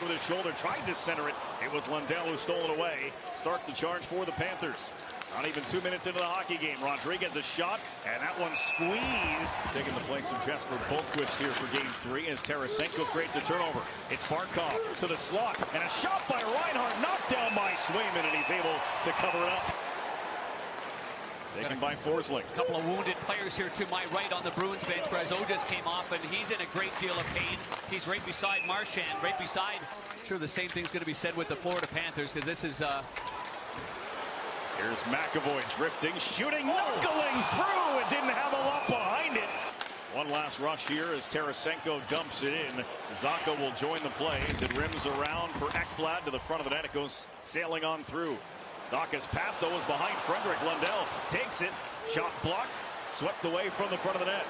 with his shoulder, tried to center it. It was Lundell who stole it away. Starts to charge for the Panthers. Not even 2 minutes into the hockey game. Rodriguez a shot, and that one squeezed. Taking the place of Jesper Bohlqvist here for game 3 as Tarasenko creates a turnover. It's Barkov to the slot, and a shot by Reinhart, knocked down by Swayman, and he's able to cover it up. Taken by Forsling. A couple of wounded players here to my right on the Bruins bench. Brazeau just came off, and he's in a great deal of pain. He's right beside Marchand, right beside. I'm sure the same thing's going to be said with the Florida Panthers, because this is... Here's McAvoy drifting, shooting, knuckling through. It didn't have a lot behind it. One last rush here as Tarasenko dumps it in. Zacha will join the play as it rims around for Ekblad to the front of the net. It goes sailing on through. Zacha's pass, though, is behind Frederick. Lundell takes it. Shot blocked. Swept away from the front of the net.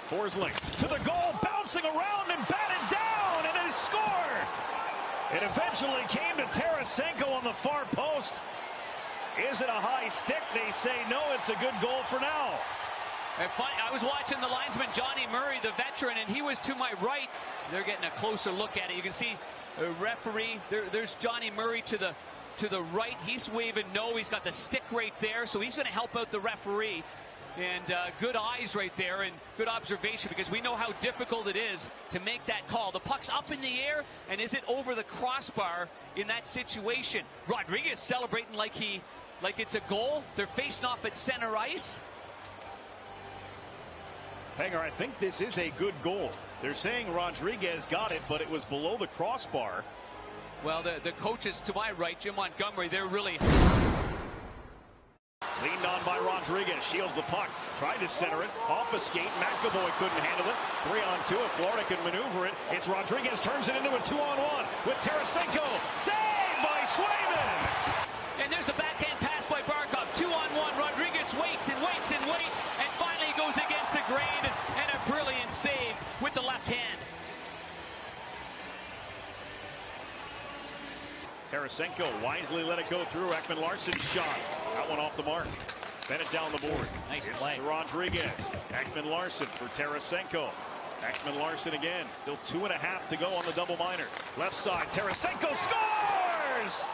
Forsling to the goal, bouncing around and batted down, and a score. It eventually came to Tarasenko on the far post. Is it a high stick? They say no, it's a good goal for now. And I was watching the linesman, Johnny Murray, the veteran, and he was to my right. They're getting a closer look at it. You can see a referee. There's Johnny Murray to the right. He's waving no. He's got the stick right there, so he's going to help out the referee. And good eyes right there, and good observation, because we know how difficult it is to make that call. The puck's up in the air, and is it over the crossbar in that situation? Rodriguez celebrating like it's a goal. They're facing off at center ice. Hanger, I think this is a good goal. They're saying Rodriguez got it, but it was below the crossbar. Well, the coaches to my right, Jim Montgomery, they're really... Leaned on by Rodriguez, shields the puck, tried to center it, off a skate, McAvoy couldn't handle it, 3-on-2, if Florida can maneuver it, it's Rodriguez, turns it into a 2-on-1 with Tarasenko, saved by Swayman! And there's the backhand pass by Barkov, 2-on-1, Rodriguez waits and waits and waits, and finally goes against the grain, and a brilliant save with the left hand. Tarasenko wisely let it go through. Ekman-Larsson's shot. That one off the mark. Bennett down the boards. Nice It's play. to Rodriguez. Ekman-Larsson for Tarasenko. Ekman-Larsson again. Still 2.5 to go on the double minor. Left side. Tarasenko scores!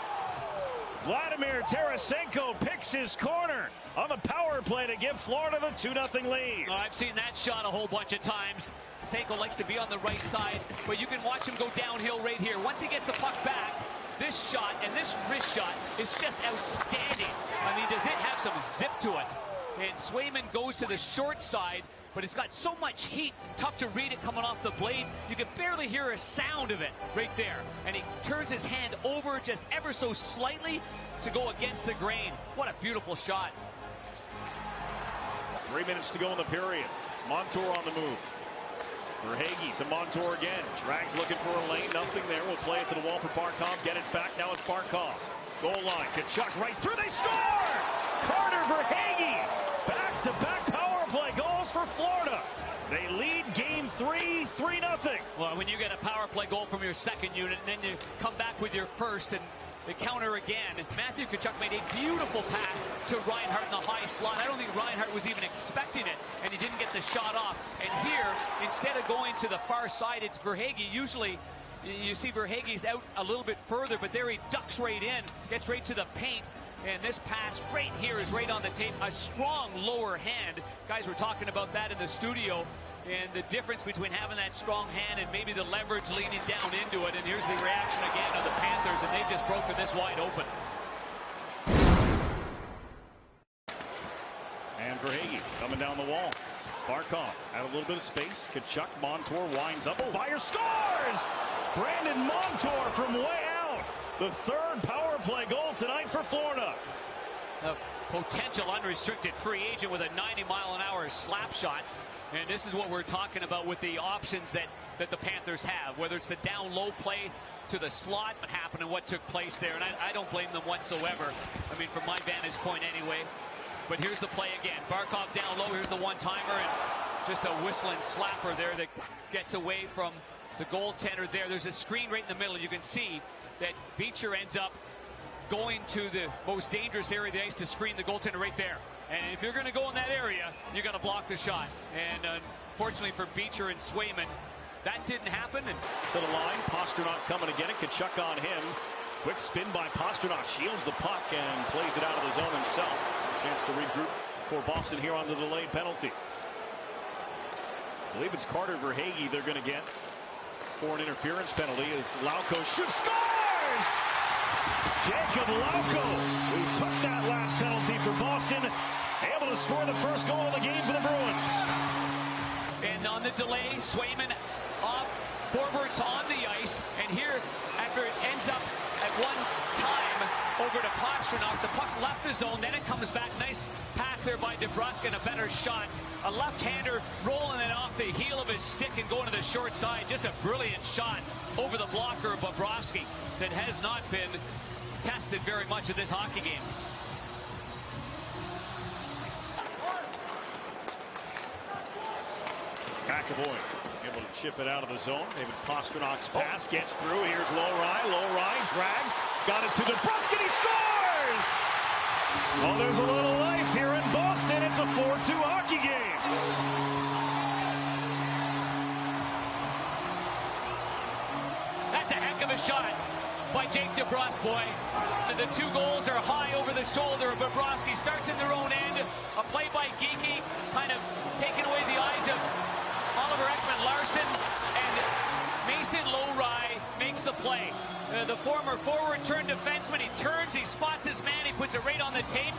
Vladimir Tarasenko picks his corner on the power play to give Florida the 2-0 lead. Oh, I've seen that shot a whole bunch of times. Tarasenko likes to be on the right side, but you can watch him go downhill right here. Once he gets the puck back, this shot and this wrist shot is just outstanding. I mean, does it have some zip to it? And Swayman goes to the short side, but it's got so much heat, tough to read it coming off the blade. You can barely hear a sound of it right there. And he turns his hand over just ever so slightly to go against the grain. What a beautiful shot. 3 minutes to go in the period. Montour on the move. Verhaeghe to Montour again. Drags looking for a lane. Nothing there. We'll play it to the wall for Barkov. Get it back. Now it's Barkov. Goal line. Kachuk right through. They score! Carter Verhaeghe. Back-to-back power play goals for Florida. They lead game 3, 3-0. Well, when you get a power play goal from your second unit, and then you come back with your first, and the counter again. Matthew Kachuk made a beautiful pass to Reinhart in the high slot. I don't think Reinhart was even expecting it, and he didn't get the shot off. And here, instead of going to the far side, it's Verhaeghe. Usually, you see Verhaeghe's out a little bit further, but there he ducks right in, gets right to the paint. And this pass right here is right on the tape. A strong lower hand. Guys were talking about that in the studio. And the difference between having that strong hand and maybe the leverage leaning down into it. And here's the reaction again of the Panthers, and they've just broken this wide open. And Verhaeghe coming down the wall. Barkov had a little bit of space. Kachuk, Montour winds up. Fire, scores! Brandon Montour from way out. The third power play goal tonight for Florida. A potential unrestricted free agent with a 90-mile-an-hour slap shot. And this is what we're talking about with the options that the Panthers have, whether it's the down low play to the slot, what happened and what took place there. And I don't blame them whatsoever. I mean, from my vantage point anyway. But here's the play again. Barkov down low. Here's the one-timer, and just a whistling slapper there that gets away from the goaltender there. There's a screen right in the middle. You can see that Beecher ends up going to the most dangerous area of the ice to screen the goaltender right there. And if you're going to go in that area, you got to block the shot. And unfortunately for Beecher and Swayman, that didn't happen. And to the line, Pastrnak coming to get it. Tkachuk on him. Quick spin by Pastrnak, shields the puck and plays it out of the zone himself. Chance to regroup for Boston here on the delayed penalty. I believe it's Carter Verhaeghe they're going to get for an interference penalty as Lauko shoots, scores! Jacob Lauko, who took that last penalty for Boston, able to score the first goal of the game for the Bruins. And on the delay, Swayman off, forwards on the ice, and here, after it ends up at one time over to Pastrnak, the puck left the zone, then it comes back. Nice pass there by DeBrusk and a better shot. A left-hander rolling it off the heel of his stick and going to the short side. Just a brilliant shot over the blocker of Bobrovsky that has not been tested very much in this hockey game. McAvoy able to chip it out of the zone. David Pasternak's pass gets through. Here's Lohrei drags, got it to DeBrusk, and he scores! Well, there's a little life here in Boston. It's a 4-2 hockey game. That's a heck of a shot by Jake DeBrusk, boy. The two goals are high over the shoulder of Bobrovsky. Starts in their own end. A play by Geekie, kind of taking away the eyes of Oliver Ekman-Larsson, and Mason Lohrei makes the play. The former forward turned defenseman, he turns, he spots his man, he puts it right on the tape,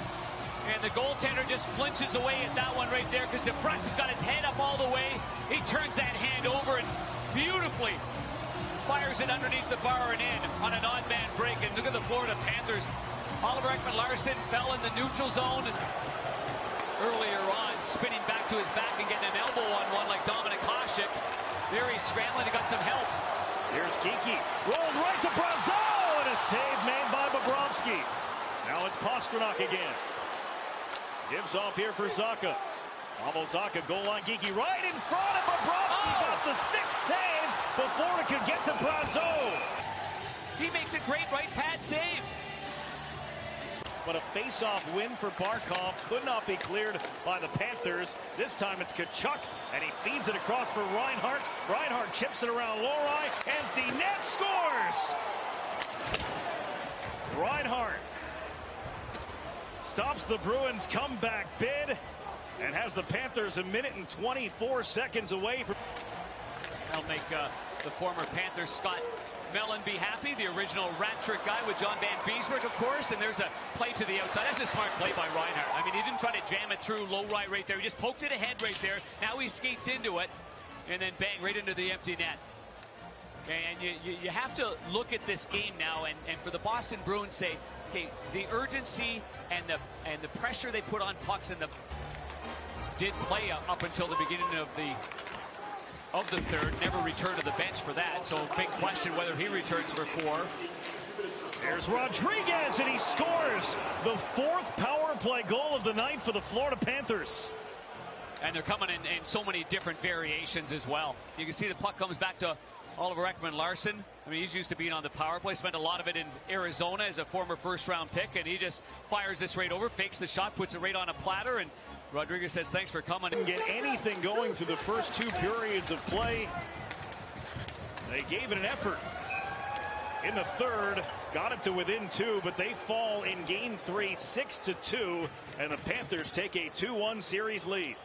and the goaltender just flinches away at that one right there because DeBrusk has got his head up all the way. He turns that hand over and beautifully fires it underneath the bar and in on an odd man break. And look at the Florida Panthers. Oliver Ekman-Larsson fell in the neutral zone earlier on, spinning back to his back and getting an elbow on one like Dominik Hasek. There he's scrambling, he got some help. Here's Geekie, rolled right to Brazeau, and a save made by Bobrovsky. Now it's Pastrnak again. Gives off here for Zacha. Almost Zacha, goal line, Geekie right in front of Bobrovsky. Got the stick saved before it could get to Brazeau. He makes a great right pad save. But a face-off win for Barkov could not be cleared by the Panthers. This time it's Tkachuk, and he feeds it across for Reinhart. Reinhart chips it around Lohrei, and the net scores! Reinhart stops the Bruins' comeback bid and has the Panthers a minute and 24 seconds away from... That'll make the former Panther Scott Mellon be happy. The original rat trick guy with John Van Beesbrook, of course, and there's a play to the outside. That's a smart play by Reinhart. I mean, he didn't try to jam it through Lohrei right there. He just poked it ahead right there. Now he skates into it, and then bang, right into the empty net. And you have to look at this game now, and for the Boston Bruins say, okay, the urgency and the pressure they put on pucks and did play up until the beginning of the third, never returned to the bench for that. So big question whether he returns for 4. There's Rodriguez, and he scores the 4th power play goal of the night for the Florida Panthers. And they're coming in so many different variations as well. You can see the puck comes back to Oliver Ekman-Larsson. I mean, he's used to being on the power play, spent a lot of it in Arizona as a former first-round pick, and he just fires this right over, fakes the shot, puts it right on a platter, and Rodriguez says, thanks for coming. Didn't get anything going through the first 2 periods of play. They gave it an effort in the third, got it to within 2, but they fall in game 3, 6-2, and the Panthers take a 2-1 series lead.